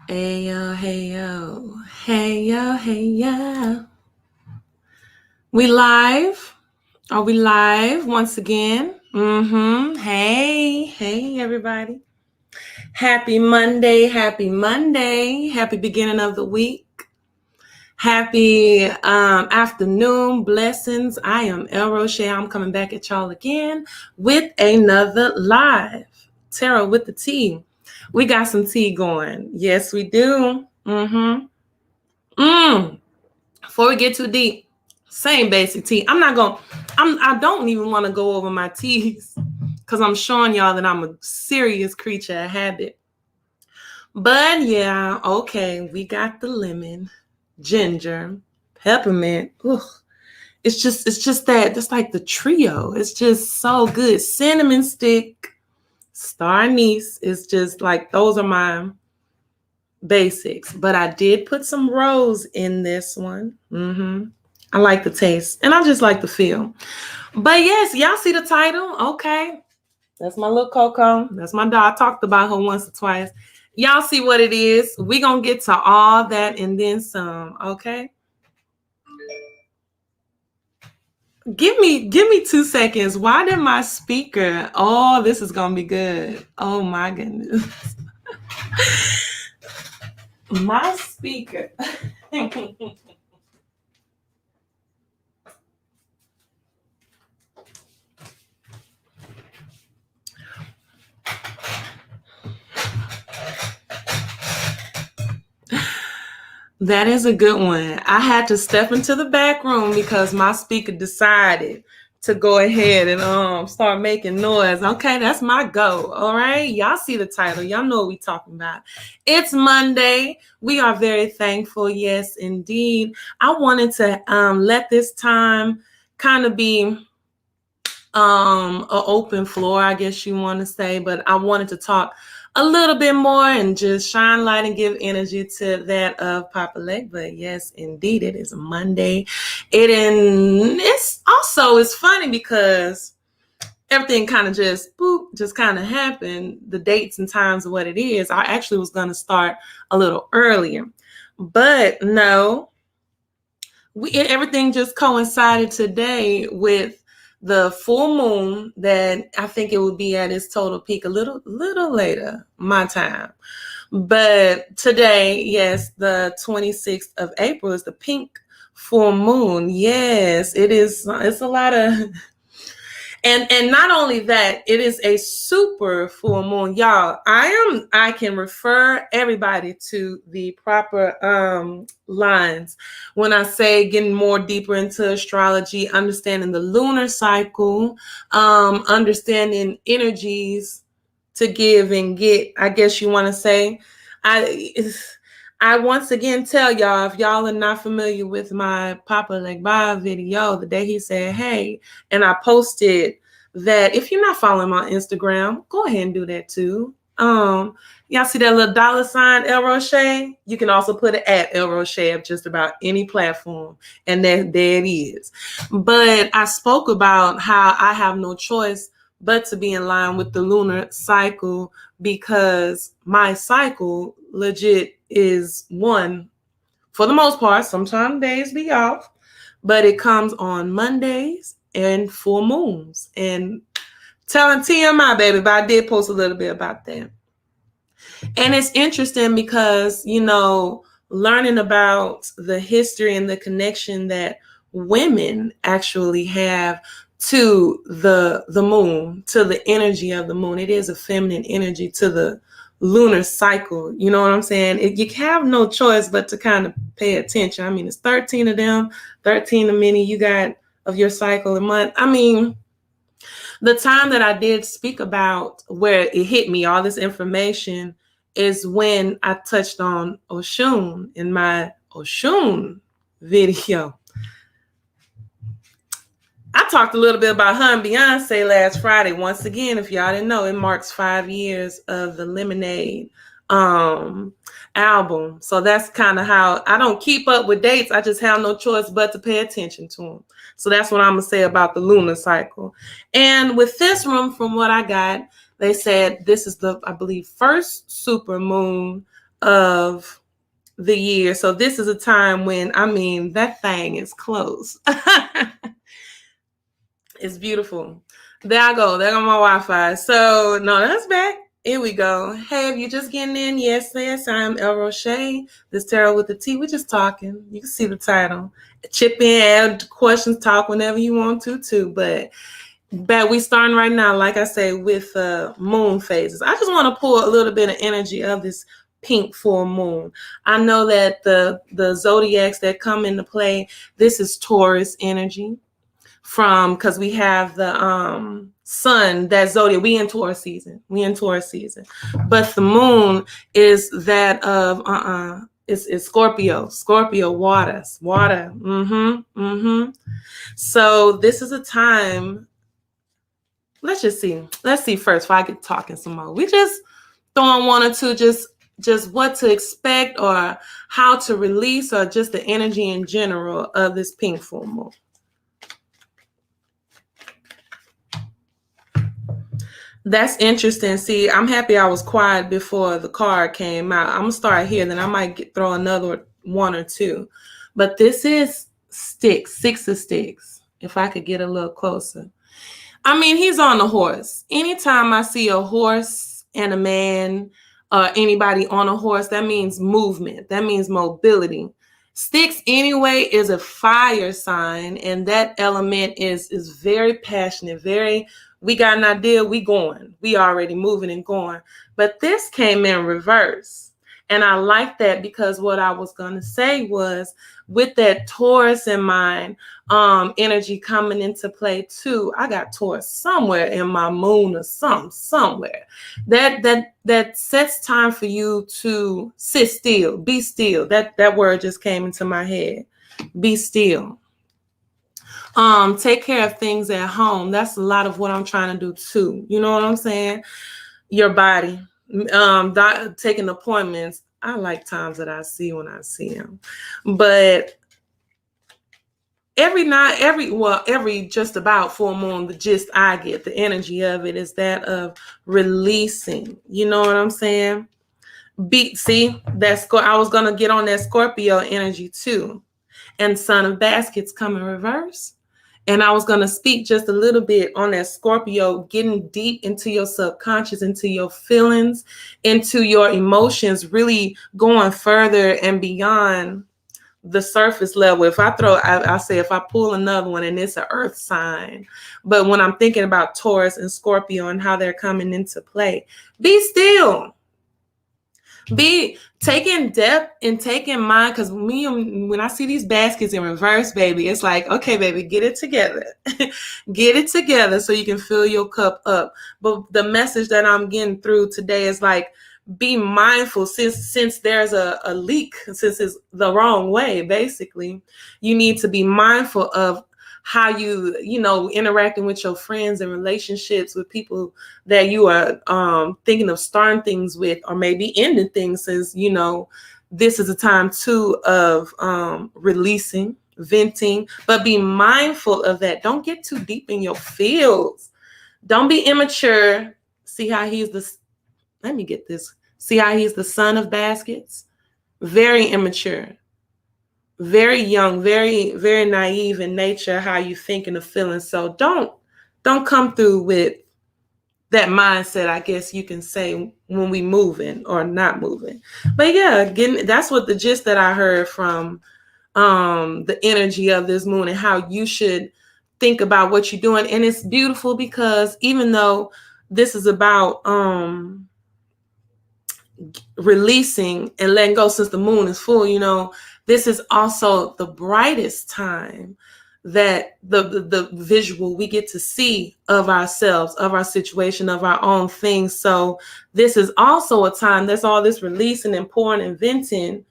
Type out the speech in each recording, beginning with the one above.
Hey yo, hey yo, hey yo, hey yo. We live? Are we live once again? Hey everybody. Happy Monday, happy Monday, happy beginning of the week. Happy afternoon, blessings. I am El Roche. I'm coming back at y'all again with another live. Tarot with the tea. We got some tea going. Yes, we do. Before we get too deep, same basic tea. I don't even want to go over my teas because I'm showing y'all that I'm a serious creature of habit. But yeah, okay, we got the lemon, ginger, peppermint. Ugh. It's just that, just like the trio. It's just so good. Cinnamon stick, star anise. It's just like, those are my basics. But I did put some rose in this one. I like the taste, and I just like the feel. But yes, y'all see the title? Okay. That's my little Coco. That's my dog. I talked about her once or twice. Y'all see what it is. We're going to get to all that and then some, okay? Give me 2 seconds. Why did my speaker? Oh, this is going to be good. Oh my goodness. My speaker. That is a good one. I had to step into the back room because my speaker decided to go ahead and start making noise. Okay, that's my go. All right. Y'all see the title. Y'all know what we're talking about. It's Monday. We are very thankful. Yes, indeed. I wanted to let this time kind of be an open floor, I guess you want to say, but I wanted to talk a little bit more and just shine light and give energy to that of Papa Legba. Yes, indeed, it is a Monday. It's funny because everything kind of just kind of happened. The dates and times of what it is. I actually was going to start a little earlier, but no, everything just coincided today with the full moon that I think it would be at its total peak a little later, my time. But today, yes, the 26th of April is the pink full moon. Yes, it is. It's a lot of, and not only that, it is a super full moon, y'all. I can refer everybody to the proper lines when I say getting more deeper into astrology, understanding the lunar cycle, understanding energies to give and get, I guess you want to say. I once again tell y'all, if y'all are not familiar with my Papa Legba video, the day he said, hey, and I posted that if you're not following my Instagram, go ahead and do that too. Y'all see that little $ El Roche? You can also put it at El Roche of just about any platform, and there it is. But I spoke about how I have no choice but to be in line with the lunar cycle, because my cycle legit is one, for the most part. Sometimes days be off, but it comes on Mondays and full moons. And telling TMI, baby, but I did post a little bit about that. And it's interesting because, learning about the history and the connection that women actually have to the moon, to the energy of the moon. It is a feminine energy to the lunar cycle. You know what I'm saying? You have no choice but to kind of pay attention. I mean, it's 13 of them, 13 of many you got of your cycle a month. I mean, the time that I did speak about where it hit me, all this information, is when I touched on Oshun in my Oshun video. I talked a little bit about her and Beyonce last Friday. Once again, if y'all didn't know, it marks 5 years of the Lemonade album. So that's kind of how I don't keep up with dates. I just have no choice but to pay attention to them. So that's what I'm going to say about the lunar cycle. And with this room, from what I got, they said this is the, I believe, first super moon of the year. So this is a time when, I mean, that thing is close. It's beautiful. There I go. There go my Wi-Fi. So no, that's back. Here we go. Hey, if you're just getting in, yes, I'm El Roche. This Tarot with the T. We're just talking. You can see the title. Chip in, add questions, talk whenever you want to too. But we starting right now, like I say, with moon phases. I just want to pull a little bit of energy of this pink full moon. I know that the zodiacs that come into play, this is Taurus energy. Because we have the sun, that zodiac. We in Taurus season. But the moon is that of it's Scorpio. Water. So this is a time. Let's see first before I get talking some more. We just throwing one or two, just what to expect or how to release, or just the energy in general of this pink full moon. That's interesting. See, I'm happy I was quiet before the card came out. I'm going to start here, then I might throw another one or two. But this is sticks, 6 of sticks, if I could get a little closer. I mean, he's on the horse. Anytime I see a horse and a man, anybody on a horse, that means movement. That means mobility. Sticks, anyway, is a fire sign, and that element is very passionate, very... We got an idea, we going. We already moving and going. But this came in reverse. And I like that, because what I was going to say was, with that Taurus in mind, energy coming into play too. I got Taurus somewhere in my moon or somewhere. That sets time for you to sit still, be still. That word just came into my head. Be still. Take care of things at home. That's a lot of what I'm trying to do too. You know what I'm saying? Your body, taking appointments. I like times that I see when I see them, but every just about full moon, the gist I get, the energy of it is that of releasing. You know what I'm saying? I was gonna get on that Scorpio energy too, and Son of Baskets come in reverse. And I was going to speak just a little bit on that Scorpio, getting deep into your subconscious, into your feelings, into your emotions, really going further and beyond the surface level. If I say if I pull another one, and it's an earth sign. But when I'm thinking about Taurus and Scorpio and how they're coming into play, be still. Be taking depth and taking mind, because when I see these baskets in reverse, baby, it's like, okay, baby, get it together. Get it together so you can fill your cup up. But the message that I'm getting through today is like, be mindful, since there's a leak, since it's the wrong way, basically, you need to be mindful of how you interacting with your friends and relationships with people that you are thinking of starting things with, or maybe ending things, since this is a time too of releasing, venting, but be mindful of that. Don't get too deep in your feels. Don't be immature. See how he's the Son of Baskets. Very immature. Very young, very, very naive in nature, how you think and the feeling. So don't come through with that mindset, I guess you can say, when we moving or not moving. But yeah, that's what the gist that I heard from the energy of this moon, and how you should think about what you're doing. And it's beautiful, because even though this is about releasing and letting go, since the moon is full, this is also the brightest time that the visual we get to see of ourselves, of our situation, of our own things. So this is also a time that's all this releasing and pouring and venting,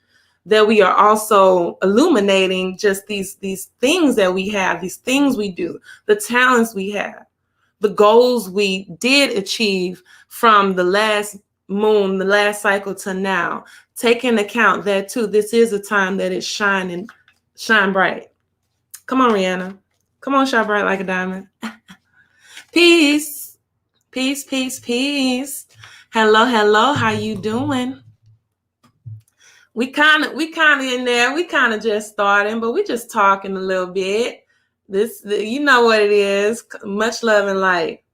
that we are also illuminating just these things that we have, these things we do, the talents we have, the goals we did achieve from the last moon, the last cycle to now. Take into account that too. This is a time that is shine bright. Come on, Rihanna. Come on, shine bright like a diamond. Peace. Peace, peace, peace. Hello, hello. How you doing? We kind of in there. We kind of just starting, but we just talking a little bit. You know what it is. Much love and light.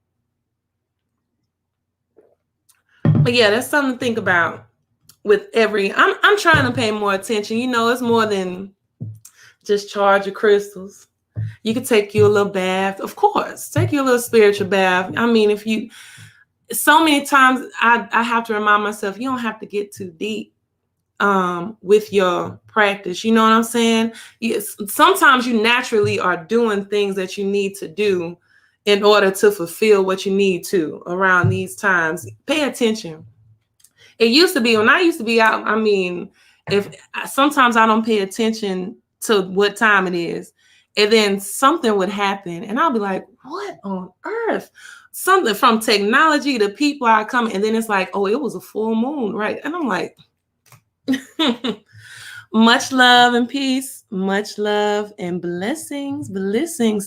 But yeah, that's something to think about with every. I'm trying to pay more attention. You know, it's more than just charge your crystals. You could take you a little bath, of course. Take you a little spiritual bath. I mean, if you, so many times I have to remind myself, you don't have to get too deep with your practice. You know what I'm saying? Sometimes you naturally are doing things that you need to do in order to fulfill what you need to around these times. Pay attention. It used to be when I used to be out, I mean, if sometimes I don't pay attention to what time it is, and then something would happen and I'll be like, what on earth? Something from technology to people are coming, and then it's like, oh, it was a full moon, right? And I'm like, much love and peace, much love and blessings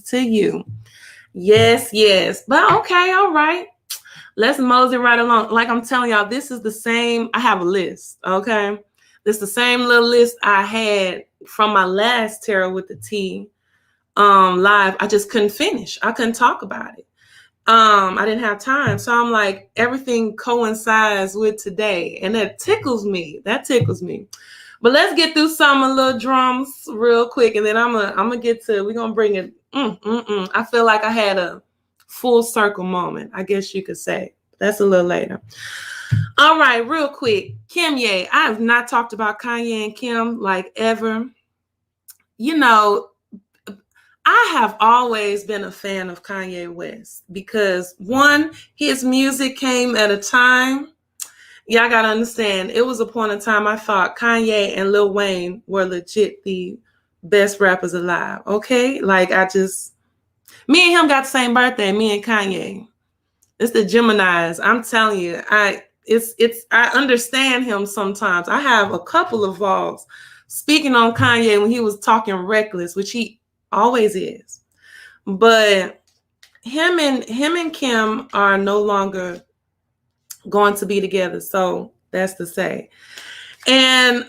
to you. Yes. But okay, all right. Let's mosey right along. Like I'm telling y'all, this is the same. I have a list, okay? This is the same little list I had from my last Tarot with the T live. I just couldn't finish. I couldn't talk about it. I didn't have time. So I'm like, everything coincides with today. And that tickles me. But let's get through some little drums real quick. And then I'm gonna get to, we're gonna bring it. I feel like I had a full circle moment, I guess you could say. That's a little later. All right, real quick. KimYe. I have not talked about Kanye and Kim like ever. You know, I have always been a fan of Kanye West because, one, his music came at a time. Y'all got to understand, it was a point in time I thought Kanye and Lil Wayne were legit the best rappers alive, okay? Like, me and him got the same birthday, me and Kanye. It's the Geminis. I'm telling you, I understand him sometimes. I have a couple of vlogs speaking on Kanye when he was talking reckless, which he always is. But him and Kim are no longer going to be together. So that's to say. And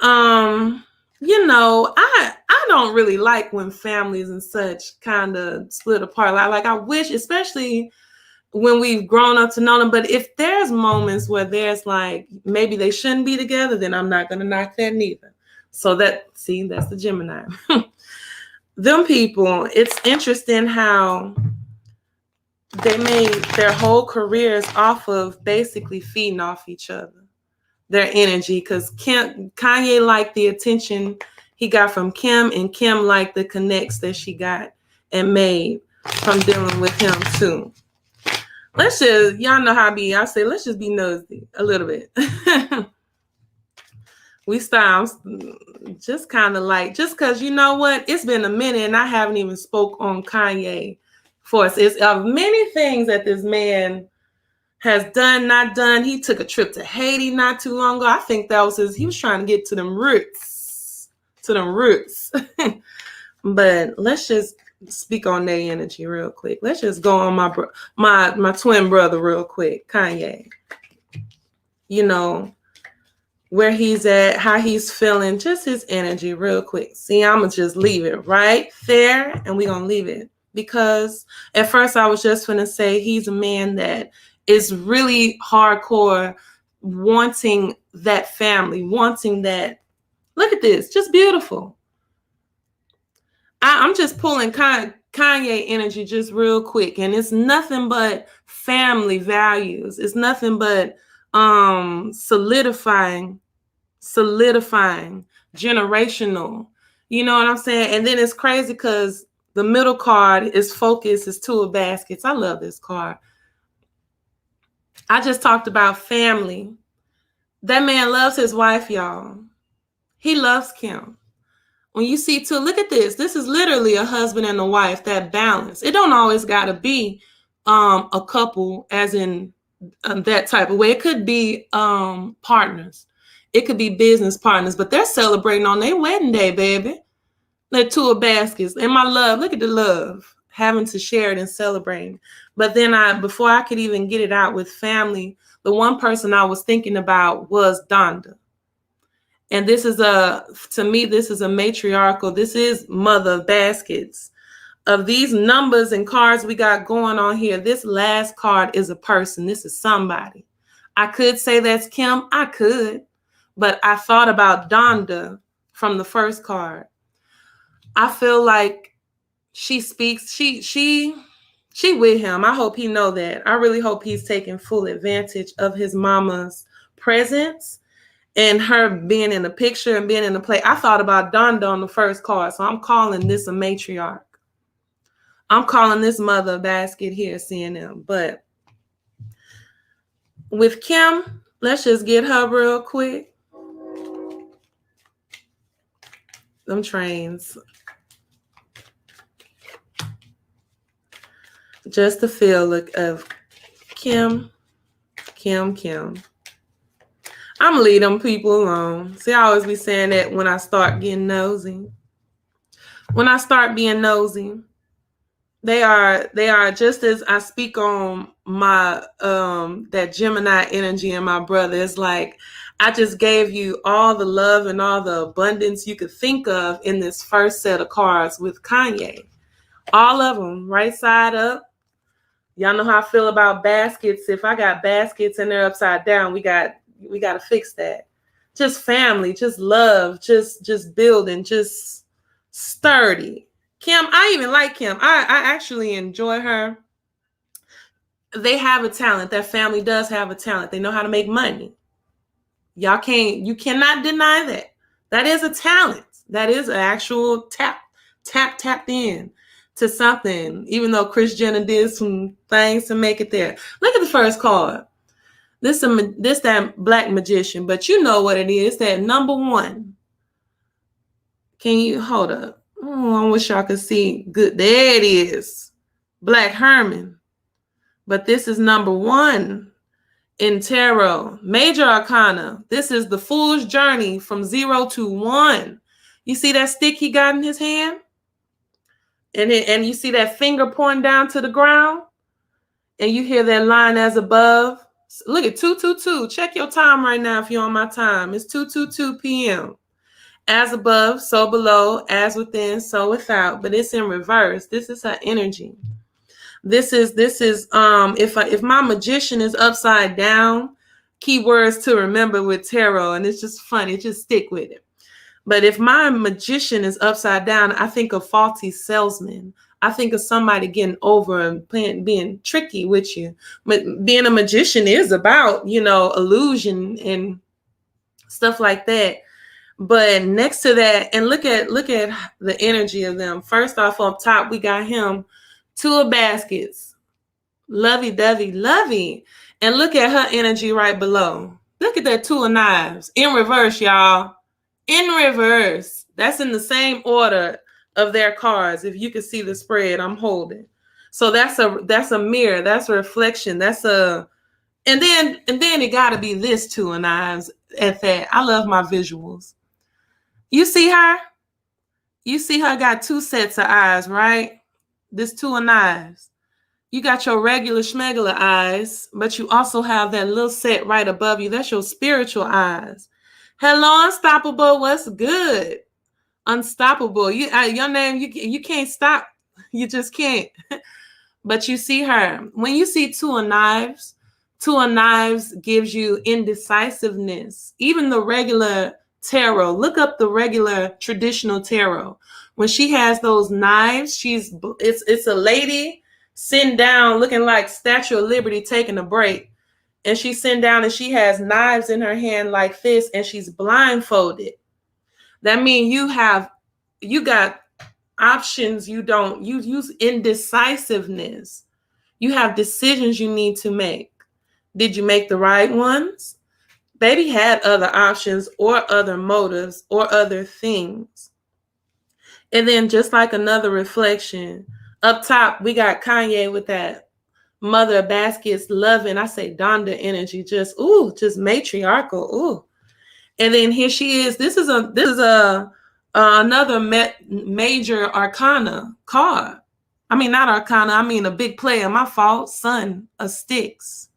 you know, I don't really like when families and such kind of split apart. Like I wish, especially when we've grown up to know them. But if there's moments where there's like maybe they shouldn't be together, then I'm not gonna knock that neither. So that's the Gemini. Them people, it's interesting how they made their whole careers off of basically feeding off each other, their energy. Because Kanye liked the attention he got from Kim, and Kim liked the connects that she got and made from dealing with him too. Let's just, y'all know how I be. I say, let's just be nosy a little bit. We start just kind of like, just because you know what, it's been a minute and I haven't even spoke on Kanye for us. It's of many things that this man has done, not done. He took a trip to Haiti not too long ago. I think that was he was trying to get to them roots. But let's just speak on their energy real quick. Let's just go on my twin brother real quick, Kanye. You know, where he's at, how he's feeling, just his energy real quick. See, I'm going to just leave it right there, and we're going to leave it. Because at first I was just going to say he's a man that is really hardcore, wanting that family, wanting that. Look at this, just beautiful. I'm just pulling Kanye energy just real quick, and it's nothing but family values. It's nothing but solidifying, generational. You know what I'm saying? And then it's crazy because the middle card is focus, is two of baskets. I love this card. I just talked about family. That man loves his wife, y'all. He loves Kim. When you see two, look at this. This is literally a husband and a wife, that balance. It don't always got to be a couple as in that type of way. It could be partners. It could be business partners, but they're celebrating on their wedding day, baby. They're two of baskets. And my love, look at the love, having to share it and celebrating. But then before I could even get it out with family, the one person I was thinking about was Donda. And this is to me, this is a matriarchal. This is mother of baskets. Of these numbers and cards we got going on here, this last card is a person. This is somebody. I could say that's Kim. I could. But I thought about Donda from the first card. I feel like she speaks. She with him. I hope he know that. I really hope he's taking full advantage of his mama's presence and her being in the picture and being in the play. I thought about Donda on the first card, so I'm calling this a matriarch. I'm calling this mother basket here, seeing them. But with Kim, let's just get her real quick. Them trains. Just the feel of Kim. I'm going to leave them people alone. See, I always be saying that when I start getting nosy. When I start being nosy, they are just as I speak on my that Gemini energy in my brother. It's like I just gave you all the love and all the abundance you could think of in this first set of cards with KimYe. All of them, right side up. Y'all know how I feel about baskets. If I got baskets and they're upside down, we got to fix that. Just family, just love, just building, just sturdy. Kim, I even like Kim. I actually enjoy her. They have a talent. That family does have a talent. They know how to make money. You cannot deny that. That is a talent. That is an actual tapped in to something, even though Kris Jenner did some things to make it there. Look at the first card. This that black magician, but you know what it is, that number one. Can you hold up? Oh, I wish y'all could see good. There it is. Black Herman. But this is number one in tarot. Major Arcana. This is the Fool's Journey from 0 to 1. You see that stick he got in his hand? And you see that finger pointing down to the ground? And you hear that line as above? Look at 222. Check your time right now if you're on my time. It's 2:22 p.m. As above, so below, as within, so without. But it's in reverse. This is her energy. This is if my magician is upside down, keywords to remember with tarot, and it's just funny, just stick with it. But if my magician is upside down, I think of faulty salesman. I think of somebody getting over and being tricky with you. But being a magician is about, illusion and stuff like that. But next to that, and look at the energy of them. First off, up top, we got him, 2 of baskets, lovey. And look at her energy right below. Look at that 2 of knives in reverse, y'all. In reverse. That's in the same order of their cards. If you can see the spread I'm holding. So that's a mirror. That's a reflection. And then it got to be this 2 of knives at that. I love my visuals. You see her? You see her got 2 sets of eyes, right? This 2 of knives. You got your regular schmegular eyes, but you also have that little set right above you. That's your spiritual eyes. Hello, Unstoppable. What's good? Unstoppable. Your name, you can't stop. You just can't. But you see her. When you see 2 of knives gives you indecisiveness. Even the regular tarot. Look up the regular traditional tarot. When she has those knives, it's a lady sitting down looking like Statue of Liberty taking a break. And she's sitting down and she has knives in her hand like this, and she's blindfolded. That means you got options. You use indecisiveness. You have decisions you need to make. Did you make the right ones? Baby had other options or other motives or other things. And then just like another reflection, up top, we got KimYe with that mother of baskets, loving, I say Donda energy, just matriarchal, ooh. And then here she is. This is another major arcana card. I mean, not arcana, I mean a big player. My fault. Son of sticks.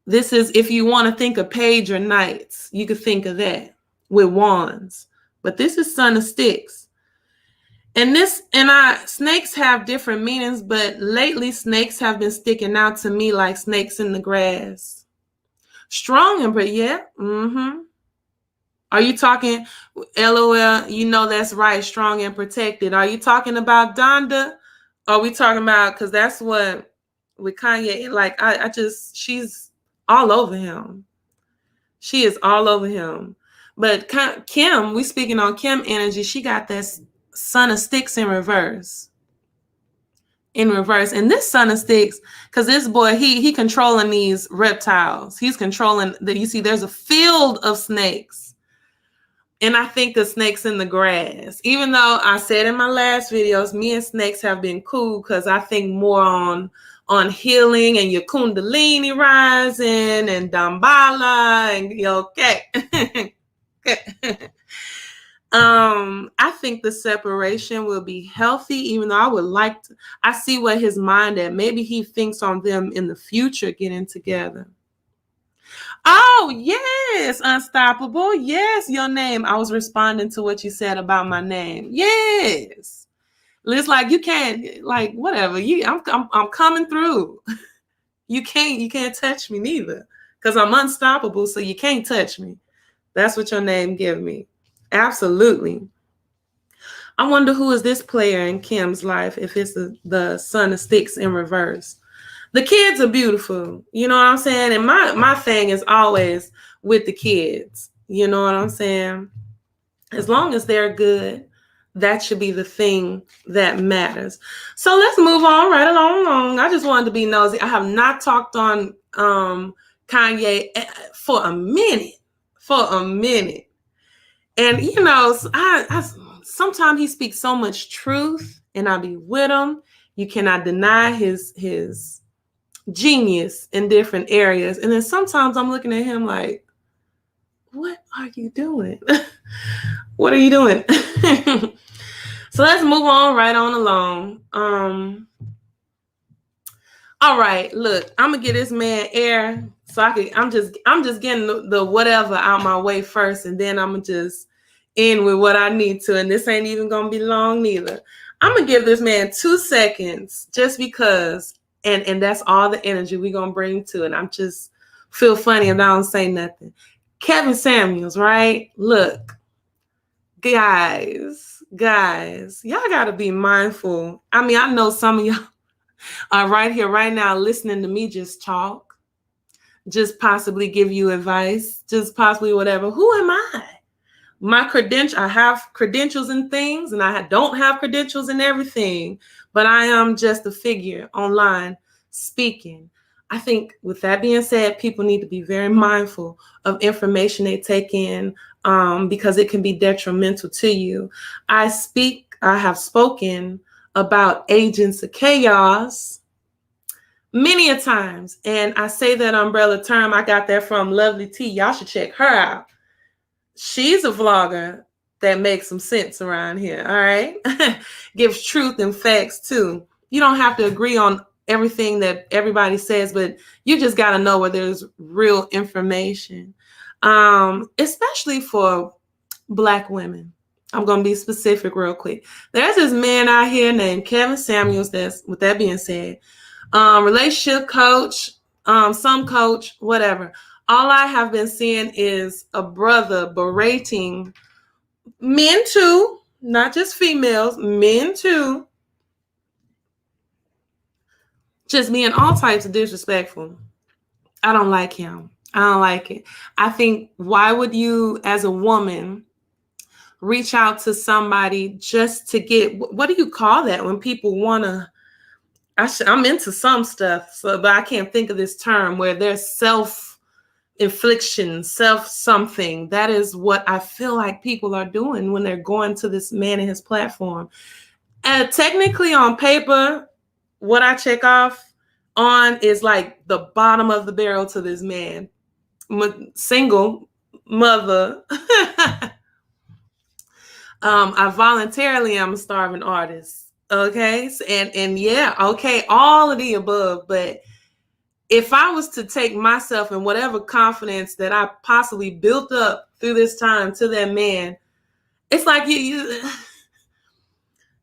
This is, if you want to think of page or knights, you could think of that. with wands. But this is Son of Sticks. And snakes have different meanings, but lately snakes have been sticking out to me like snakes in the grass. Strong and pretty, yeah. Mm-hmm. Are you talking, LOL, you know that's right, strong and protected. Are you talking about Donda? Are we talking about, because that's what, with Kanye, like, she's all over him. She is all over him. But Kim, we speaking on Kim energy, she got that Son of Sticks in reverse. In reverse. And this Son of Sticks, because this boy, he controlling these reptiles. He's controlling, you see, there's a field of snakes. And I think of snakes in the grass. Even though I said in my last videos, me and snakes have been cool because I think more on healing and your kundalini rising and Dambala and okay. I think the separation will be healthy, even though I would like to. I see what his mind at. Maybe he thinks on them in the future getting together. Oh, yes, Unstoppable. Yes, your name. I was responding to what you said about my name. Yes. It's like you can't, like, whatever. I'm coming through. You can't touch me neither. Because I'm unstoppable, so you can't touch me. That's what your name give me. Absolutely. I wonder who is this player in Kim's life if it's the Son of Sticks in reverse. The kids are beautiful. You know what I'm saying? And my thing is always with the kids. You know what I'm saying? As long as they're good, that should be the thing that matters. So let's move on right along. I just wanted to be nosy. I have not talked on Kanye for a minute. And, you know, I sometimes he speaks so much truth, and I be with him. You cannot deny his genius in different areas. And then sometimes I'm looking at him like, what are you doing? What are you doing? So let's move on right on along. All right, look, I'm gonna get this man air so I'm just getting the whatever out my way first, and then I'm gonna just end with what I need to. And this ain't even gonna be long neither. I'm gonna give this man 2 seconds just because. And that's all the energy we're going to bring to it. I'm just feel funny if I don't say nothing. Kevin Samuels, right? Look, guys, y'all got to be mindful. I mean, I know some of y'all are right here, right now, listening to me just talk, just possibly give you advice, just possibly whatever. Who am I? I have credentials and things, and I don't have credentials and everything, but I am just a figure online speaking. I think with that being said, people need to be very mindful of information they take in because it can be detrimental to you. I have spoken about agents of chaos many a times, and I say that umbrella term. I got that from Lovely T. Y'all should check her out. She's a vlogger that makes some sense around here, all right? Gives truth and facts, too. You don't have to agree on everything that everybody says, but you just got to know where there's real information, especially for Black women. I'm going to be specific real quick. There's this man out here named Kevin Samuels that's, with that being said, relationship coach, some coach, whatever. All I have been seeing is a brother berating men too, not just females, men too, just being all types of disrespectful. I don't like him. I don't like it. I think, why would you, as a woman, reach out to somebody just to get, what do you call that when people want to, I'm into some stuff, so, but I can't think of this term where there's self-infliction, self-something. That is what I feel like people are doing when they're going to this man and his platform. And technically on paper, what I check off on is like the bottom of the barrel to this man. Single mother. I voluntarily am a starving artist. Okay. And yeah, okay, all of the above, but if I was to take myself and whatever confidence that I possibly built up through this time to that man, it's like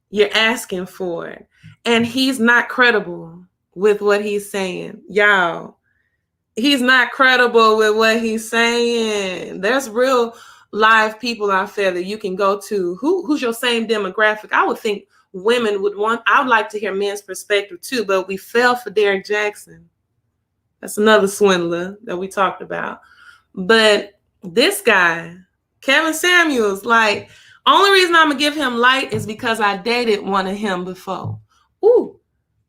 you're asking for it. And he's not credible with what he's saying. Y'all, he's not credible with what he's saying. There's real live people out there that you can go to who's your same demographic. I would think women would want, I would like to hear men's perspective too, but we fell for Derrick Jackson. That's another swindler that we talked about. But this guy, Kevin Samuels, like, only reason I'm gonna give him light is because I dated one of him before. Ooh,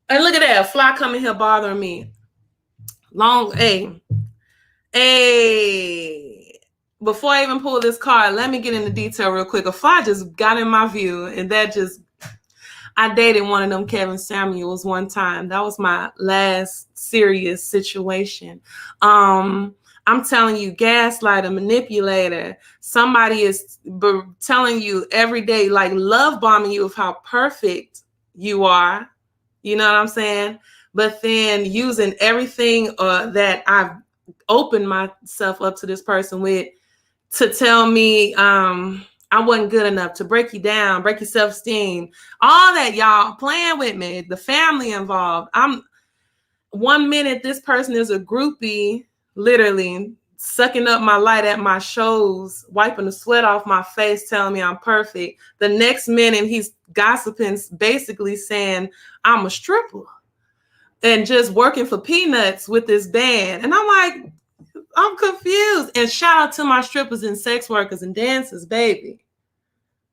and look at that, a fly coming here bothering me. Hey. Before I even pull this card, let me get into detail real quick. A fly just got in my view, and I dated one of them Kevin Samuels one time. That was my last serious situation. I'm telling you, gaslighter, manipulator. Somebody is telling you every day, like love bombing you of how perfect you are. You know what I'm saying? But then using everything that I've opened myself up to this person with to tell me I wasn't good enough, to break you down, break your self-esteem, all that, y'all, playing with me, the family involved. I'm 1 minute, this person is a groupie, literally sucking up my light at my shows, wiping the sweat off my face, telling me I'm perfect. The next minute, he's gossiping, basically saying I'm a stripper and just working for peanuts with this band. And I'm like, I'm confused. And shout out to my strippers and sex workers and dancers, baby.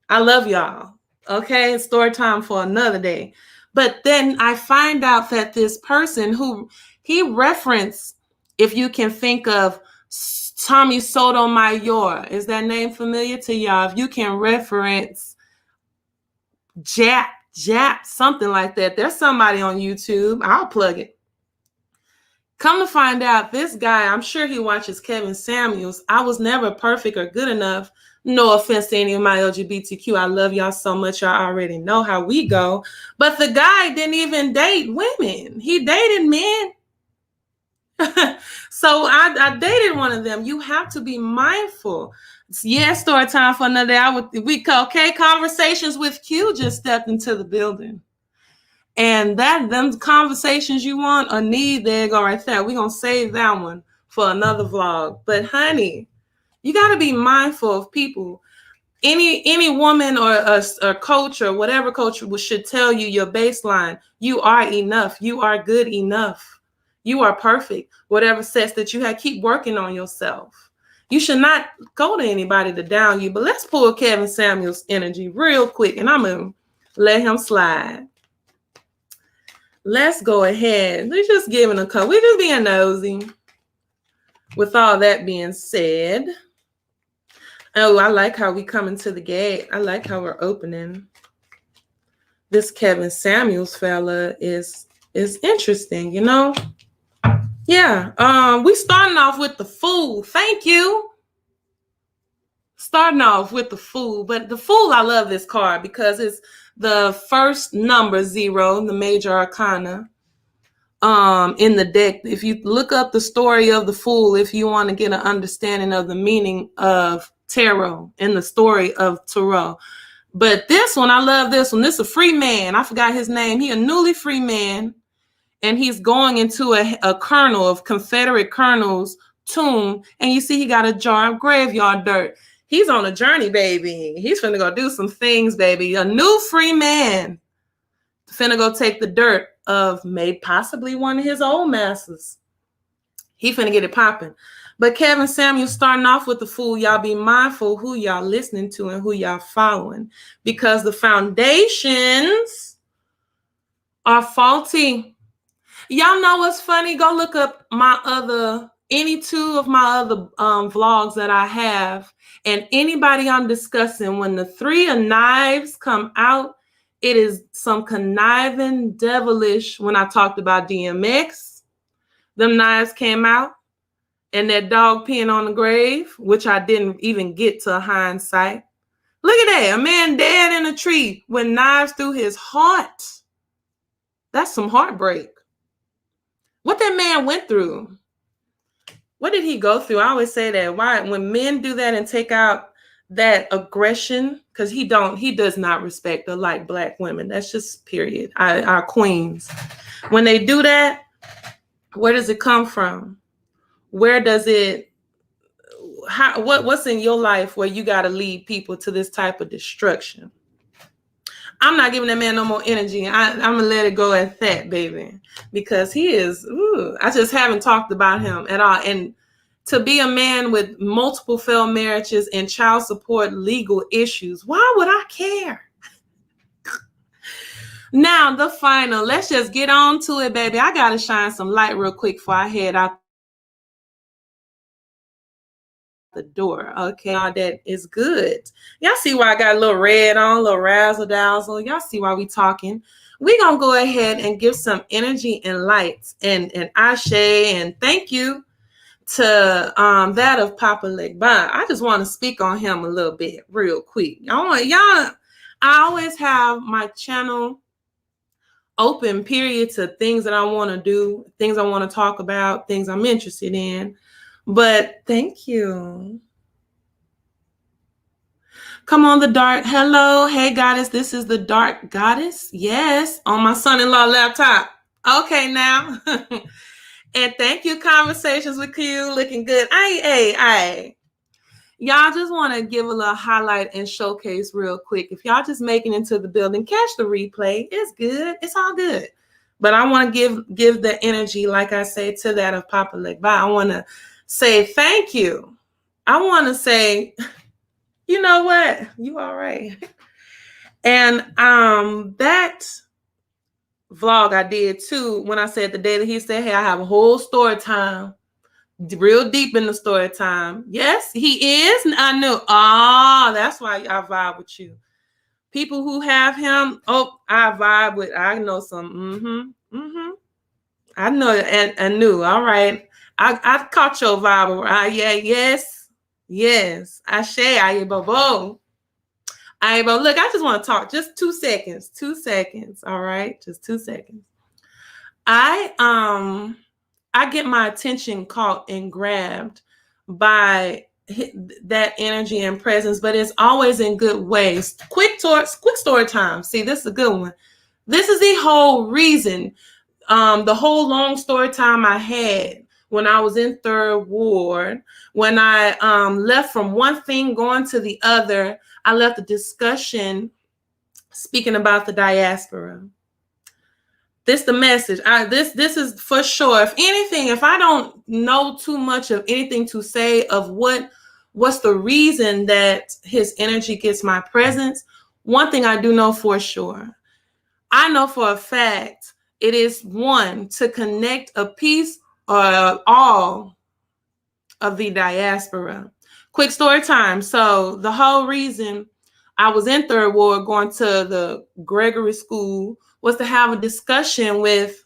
I love y'all. Okay, story time for another day. But then I find out that this person who he referenced, if you can think of Tommy Sotomayor, is that name familiar to y'all? If you can reference Jap, something like that. There's somebody on YouTube. I'll plug it. Come to find out, this guy, I'm sure he watches Kevin Samuels. I was never perfect or good enough. No offense to any of my LGBTQ. I love y'all so much. Y'all already know how we go. But the guy didn't even date women. He dated men. So I dated one of them. You have to be mindful. Yeah, story time for another day. Okay, Conversations with Q just stepped into the building. And them conversations you want or need, there you go right there. We're going to save that one for another vlog. But honey, you got to be mindful of people. Any woman or a coach or whatever coach should tell you your baseline. You are enough. You are good enough. You are perfect. Whatever sets that you have, keep working on yourself. You should not go to anybody to down you. But let's pull Kevin Samuels energy real quick, and I'm going to let him slide. Let's go ahead. We're just giving a couple. We're just being nosy. With all that being said, oh, I like how we coming to the gate. I like how we're opening. This Kevin Samuels fella is interesting, you know? Yeah. We starting off with the Fool. Thank you. Starting off with the Fool. But the Fool, I love this card because it's the first number 0, the major arcana, in the deck. If you look up the story of the Fool, if you want to get an understanding of the meaning of tarot and the story of tarot. But this one, I love this one. This is a free man. I forgot his name. He a newly free man, and he's going into a colonel of Confederate colonel's tomb, and you see he got a jar of graveyard dirt. He's on a journey, baby. He's finna go do some things, baby. A new free man finna go take the dirt of maybe possibly one of his old masters. He finna get it popping. But Kevin Samuels starting off with the Fool. Y'all be mindful who y'all listening to and who y'all following, because the foundations are faulty. Y'all know what's funny? Go look up any 2 of my other vlogs that I have, and anybody I'm discussing, when the 3 of Knives come out, it is some conniving, devilish. When I talked about DMX, them knives came out, and that dog peeing on the grave, which I didn't even get to hindsight. Look at that, a man dead in a tree with knives through his heart. That's some heartbreak. What that man went through. What did he go through? I always say that. Why, when men do that and take out that aggression, because he does not respect or like black women. That's just period. Our queens. When they do that, where does it come from? Where does it, what's in your life where you got to lead people to this type of destruction? I'm not giving that man no more energy. I'm going to let it go at that, baby, because he is, I just haven't talked about him at all. And to be a man with multiple failed marriages and child support legal issues, why would I care? Now, the final, let's just get on to it, baby. I got to shine some light real quick before I head out the door. Okay, all that is good. Y'all see why I got a little red on, a little razzle dazzle. Y'all see why we talking. We're going to go ahead and give some energy and light and ashe and thank you to that of Papa Legba. I just want to speak on him a little bit real quick. I always have my channel open, period, to things that I want to do, things I want to talk about, things I'm interested in. But thank you. Come on, the dark. Hello. Hey, goddess. This is the dark goddess. Yes. On my son-in-law laptop. Okay, now. And thank you, Conversations with Q. Looking good. Hey. Y'all just want to give a little highlight and showcase real quick. If y'all just making into the building, catch the replay. It's good. It's all good. But I want to give the energy, like I say, to that of Papa Legba. I want to say thank you. I want to say, you know what? You all right. And that vlog I did too, when I said the day that he said, hey, I have a whole story time. Real deep in the story time. Yes, he is. I knew. That's why I vibe with you. People who have him, I vibe with. I know some. I know and I knew. All right. I caught your vibe. Yes. I say I bobo. Look, I just want to talk. Just 2 seconds. 2 seconds. All right. Just 2 seconds. I get my attention caught and grabbed by that energy and presence, but it's always in good ways. Quick story time. See, this is a good one. This is the whole reason, the whole long story time I had when I was in Third Ward, when I left from one thing going to the other. I left the discussion speaking about the diaspora. This the message. This is for sure. If anything, if I don't know too much of anything to say of what's the reason that his energy gets my presence, one thing I do know for sure. I know for a fact it is one, to connect a piece or all of the diaspora. Quick story time. So the whole reason I was in Third Ward going to the Gregory School was to have a discussion with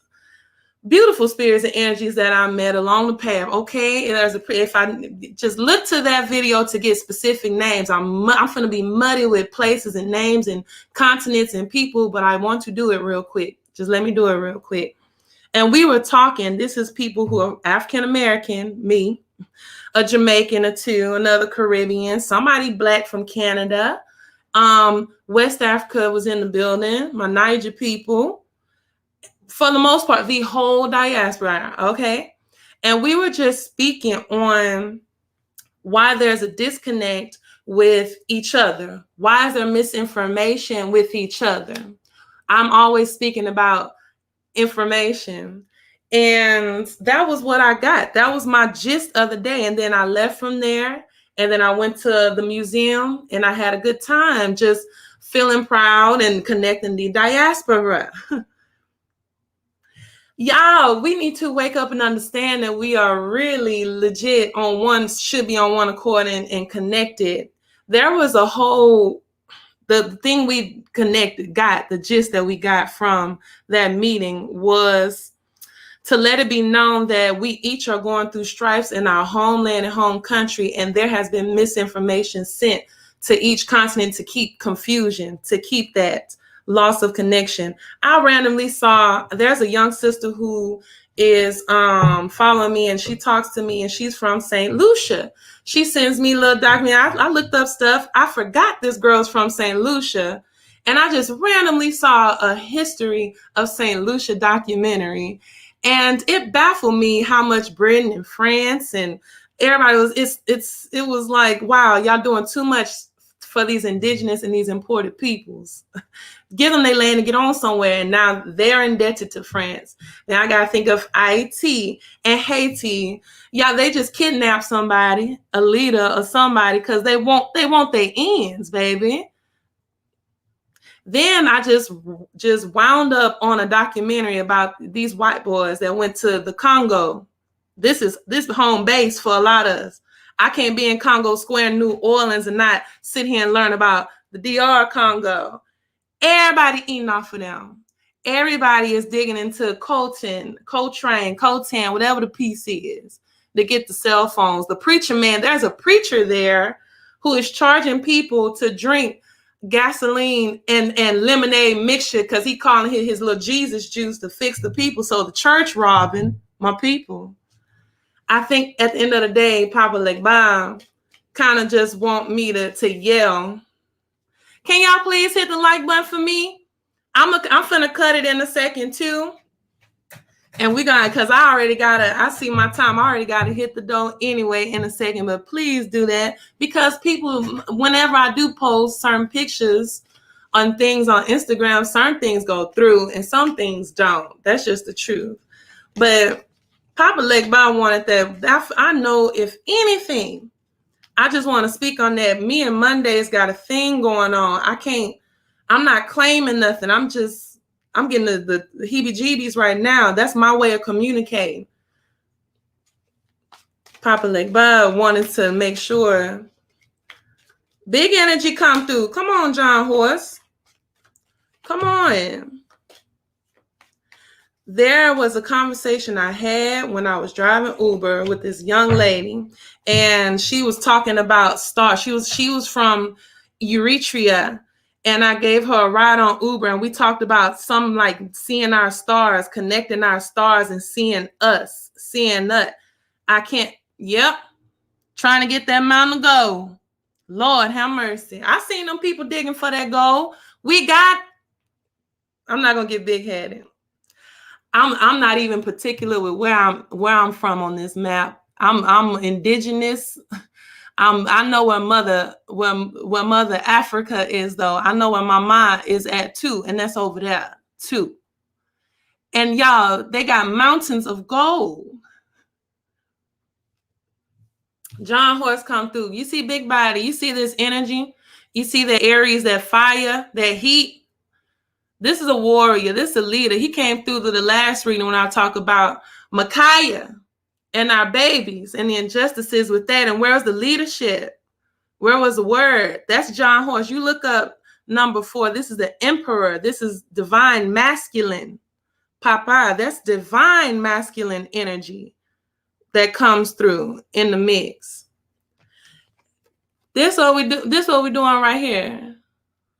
beautiful spirits and energies that I met along the path. Okay, if I just look to that video to get specific names, I'm going to be muddy with places and names and continents and people, but I want to do it real quick. Just let me do it real quick. And we were talking. This is people who are African American, me, a Jamaican or two, another Caribbean, somebody black from Canada. West Africa was in the building, my Niger people, for the most part, the whole diaspora, okay? And we were just speaking on why there's a disconnect with each other. Why is there misinformation with each other? I'm always speaking about information. And that was what I got. That was my gist of the day. And then I left from there. And then I went to the museum and I had a good time just feeling proud and connecting the diaspora. Y'all, we need to wake up and understand that we are really legit should be on one accord and connected. There was a whole, the thing we the gist that we got from that meeting was to let it be known that we each are going through strifes in our homeland and home country, and there has been misinformation sent to each continent to keep confusion, to keep that loss of connection. I randomly saw there's a young sister who is following me, and she talks to me, and she's from St. Lucia. She sends me a little document. I looked up stuff. I forgot this girl's from St. Lucia, and I just randomly saw a history of St. Lucia documentary, and it baffled me how much Britain and France and everybody was. It was like, wow, y'all doing too much for these indigenous and these imported peoples. Give them their land and get on somewhere, and now they're indebted to France. Now I gotta think of Haiti and Haiti. Yeah, they just kidnapped somebody, a leader or somebody, because they want their ends, baby. Then I just wound up on a documentary about these white boys that went to the Congo. This is home base for a lot of us. I can't be in Congo Square, New Orleans, and not sit here and learn about the DR Congo. Everybody eating off of them. Everybody is digging into Coltrane, whatever the piece is, to get the cell phones. The preacher man, there's a preacher there who is charging people to drink gasoline and lemonade mixture because he calling it his little Jesus juice to fix the people. So the church robbing my people. I think at the end of the day, Papa Legba kind of just want me to yell. Can y'all please hit the like button for me? I'm finna cut it in a second too. And we got, because I see my time. I already gotta hit the door anyway in a second, but please do that, because people, whenever I do post certain pictures on things on Instagram, certain things go through and some things don't. That's just the truth. But Papa Legba wanted that. I know, if anything, I just want to speak on that. Me and Monday's got a thing going on. I'm not claiming nothing. I'm getting the heebie-jeebies right now. That's my way of communicating. Papa Legba wanted to make sure big energy come through. Come on, John Horse. Come on. There was a conversation I had when I was driving Uber with this young lady, and she was talking about stars. She was from Eritrea, and I gave her a ride on Uber, and we talked about some like seeing our stars, connecting our stars, and seeing us, seeing that. Trying to get that mountain of gold. Lord have mercy. I seen them people digging for that gold. I'm not gonna get big-headed. I'm not even particular with where I'm from on this map. I'm indigenous. I know where mother Africa is, though. I know where my mom is at too, and that's over there too. And y'all, they got mountains of gold. John Horse come through. You see big body. You see this energy. You see the Aries, that fire, that heat. This is a warrior. This is a leader. He came through to the last reading when I talk about Micaiah and our babies and the injustices with that. And where's the leadership? Where was the word? That's John Horse. You look up number 4. This is the emperor. This is divine masculine. Papa, that's divine masculine energy that comes through in the mix. This what we do. This what we're doing right here.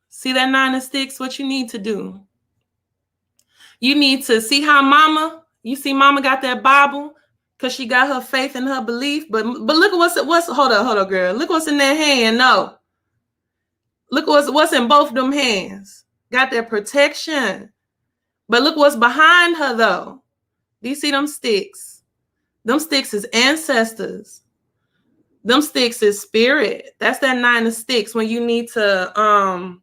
See that 9 of Sticks? What you need to do. You need to see how you see mama got that Bible because she got her faith and her belief. But look at what's hold up, girl. Look what's in that hand. No. Look what's in both them hands. Got that protection. But look what's behind her though. Do you see them sticks? Them sticks is ancestors. Them sticks is spirit. That's that 9 of Sticks when you need to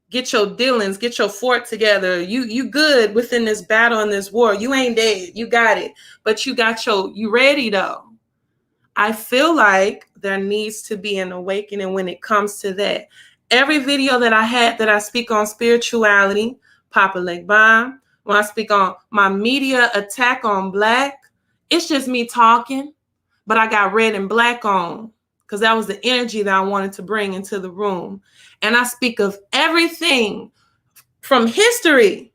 get your dealings, get your fort together. You good within this battle and this war. You ain't dead. You got it. But you ready though. I feel like there needs to be an awakening when it comes to that. Every video that I had that I speak on spirituality, Papa Legba, when I speak on my media attack on Black, it's just me talking, but I got red and black on because that was the energy that I wanted to bring into the room. And I speak of everything from history.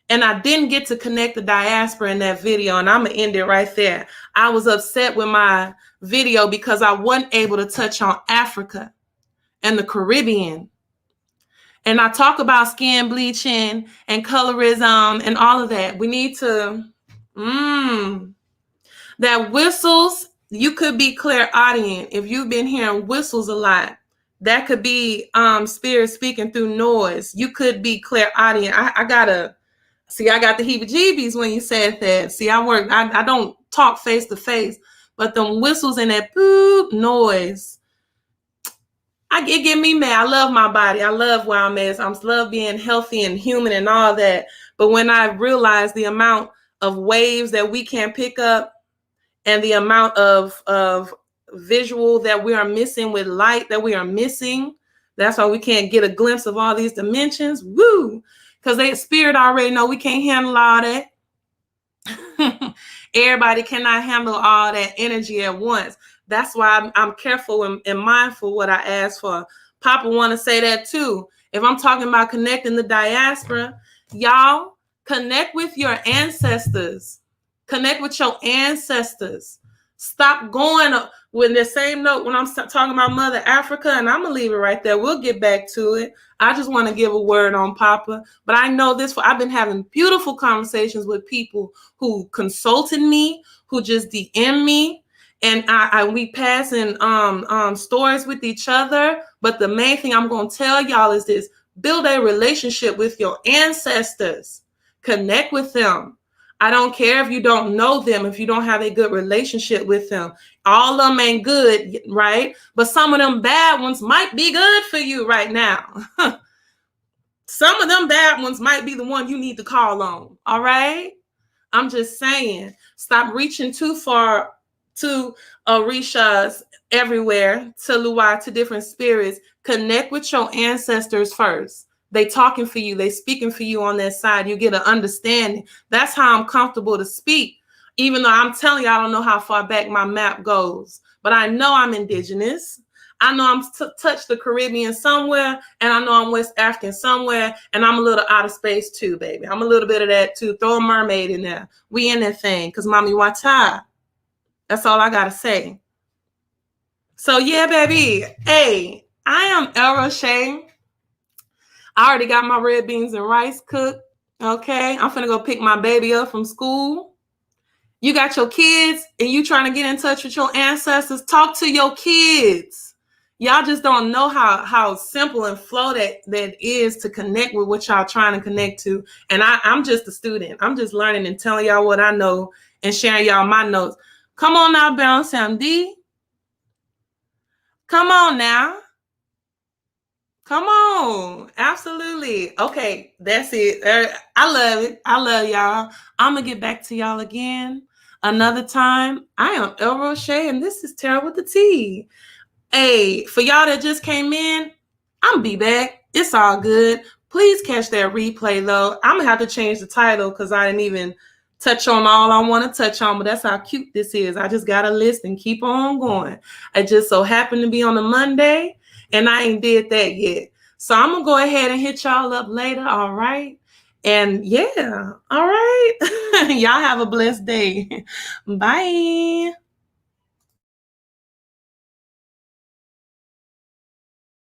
And I didn't get to connect the diaspora in that video. And I'm going to end it right there. I was upset with my video because I wasn't able to touch on Africa and the Caribbean. And I talk about skin bleaching and colorism and all of that. We need to That whistles, you could be clairaudient. If you've been hearing whistles a lot, that could be spirit speaking through noise. You could be clairaudient. I got the heebie-jeebies when you said that. See, I don't talk face to face, but them whistles and that boop noise, it get me mad. I love my body. I love where I'm at. I love being healthy and human and all that. But when I realize the amount of waves that we can pick up and the amount of visual that we are missing with light that we are missing, that's why we can't get a glimpse of all these dimensions. Woo! Because they spirit already know we can't handle all that. Everybody cannot handle all that energy at once. That's why I'm careful and mindful what I ask for. Papa want to say that too. If I'm talking about connecting the diaspora, y'all connect with your ancestors. Connect with your ancestors. Stop going with the same note when I'm talking about Mother Africa, and I'm going to leave it right there. We'll get back to it. I just want to give a word on Papa. But I know this, I've been having beautiful conversations with people who consulted me, who just DM me, and we passing stories with each other. But the main thing I'm going to tell y'all is this: build a relationship with your ancestors. Connect with them. I don't care if you don't know them, if you don't have a good relationship with them. All of them ain't good, right? But some of them bad ones might be good for you right now. Some of them bad ones might be the one you need to call on, all right? I'm just saying, stop reaching too far to Orishas everywhere, to Luai, to different spirits. Connect with your ancestors first. They talking for you. They speaking for you on that side. You get an understanding. That's how I'm comfortable to speak. Even though I'm telling you, I don't know how far back my map goes. But I know I'm indigenous. I know I'm touched the Caribbean somewhere. And I know I'm West African somewhere. And I'm a little out of space too, baby. I'm a little bit of that too. Throw a mermaid in there. We in that thing. Because mommy wata. That's all I got to say. So yeah, baby. Hey, I am El Roche. I already got my red beans and rice cooked. Okay. I'm finna go pick my baby up from school. You got your kids and you trying to get in touch with your ancestors. Talk to your kids. Y'all just don't know how simple and flow that is to connect with what y'all trying to connect to. And I'm just a student. I'm just learning and telling y'all what I know and sharing y'all my notes. Come on now, Bounce MD. Come on now. Come on. Absolutely. Okay, that's it. I love it. I love y'all. I'm going to get back to y'all again another time. I am El Roche, and this is Tara with the T. Hey, for y'all that just came in, I'm going to be back. It's all good. Please catch that replay, though. I'm going to have to change the title because I didn't even touch on all I want to touch on, but that's how cute this is. I just got a list and keep on going. I just so happened to be on a Monday, and I ain't did that yet. So I'm going to go ahead and hit y'all up later, all right? And yeah, all right. Y'all have a blessed day. Bye.